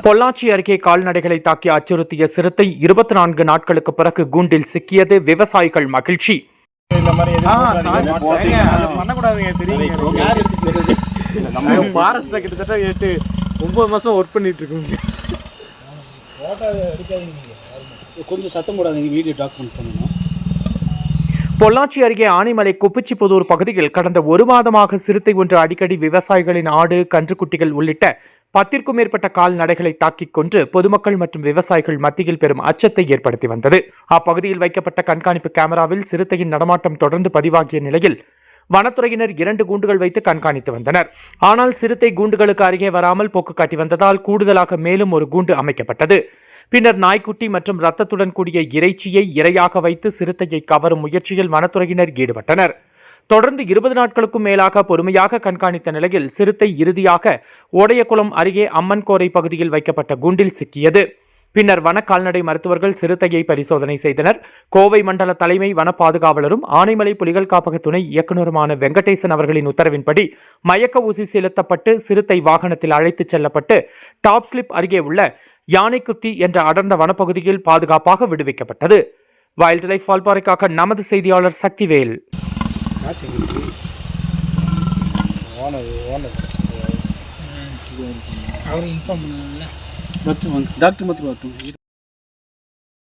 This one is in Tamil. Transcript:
பொள்ளாச்சி அருகே கால்நடைகளை தாக்கி அச்சுறுத்திய சிறுத்தை 24 நாட்களுக்கு பிறகு கூண்டில் சிக்கியது. விவசாயிகள் மகிழ்ச்சி. கிட்டத்தட்ட 8-9 மாசம் ஒர்க் பண்ணிட்டு இருக்கோம். கொஞ்சம் சத்தம் போடாதீங்க, வீடியோ டாக்குமெண்ட் பண்ணணும். பொள்ளாச்சி அருகே ஆனைமலை குப்பிச்சிப்புதூர் பகுதியில் கடந்த 1 மாதமாக சிறுத்தை ஒன்று அடிக்கடி விவசாயிகளின் ஆடு, கன்றுக்குட்டிகள் உள்ளிட்ட 10க்கும் மேற்பட்ட கால்நடைகளை தாக்கிக் கொன்று பொதுமக்கள் மற்றும் விவசாயிகள் மத்தியில் பெரும் அச்சத்தை ஏற்படுத்தி வந்தது. அப்பகுதியில் வைக்கப்பட்ட கண்காணிப்பு கேமராவில் சிறுத்தையின் நடமாட்டம் தொடர்ந்து பதிவாகிய நிலையில் வனத்துறையினர் 2 கூண்டுகள் வைத்து கண்காணித்து வந்தனர். ஆனால் சிறுத்தை கூண்டுகளுக்கு அருகே வராமல் போக்கு காட்டி வந்ததால் கூடுதலாக மேலும் ஒரு கூண்டு அமைக்கப்பட்டது. பின்னர் நாய்க்குட்டி மற்றும் ரத்தத்துடன் கூடிய இறைச்சியை இரையாக வைத்து சிறுத்தையை கவரும் முயற்சியில் வனத்துறையினர் ஈடுபட்டனர். தொடர்ந்து 20 நாட்களுக்கும் மேலாக பொறுமையாக கண்காணித்த நிலையில் சிறுத்தை இறுதியாக ஓடையகுளம் அருகே அம்மன்கோரை பகுதியில் வைக்கப்பட்ட கூண்டில் சிக்கியது. பின்னர் வன கால்நடை மருத்துவர்கள் சிறுத்தையை பரிசோதனை செய்தனர். கோவை மண்டல தலைமை வன பாதுகாவலரும் ஆனைமலை புலிகள் காப்பக துணை இயக்குநருமான வெங்கடேசன் அவர்களின் உத்தரவின்படி மயக்க ஊசி செலுத்தப்பட்டு சிறுத்தை வாகனத்தில் அழைத்துச் செல்லப்பட்டு டாப் ஸ்லிப் அருகே உள்ள யானைக்குத்தி என்ற அடர்ந்த வனப்பகுதியில் பாதுகாப்பாக விடுவிக்கப்பட்டது. வைல்ட் லைஃப் வால்பாறைக்காக நமது செய்தியாளர் சக்திவேல். டாக்டர் மாத்திரம்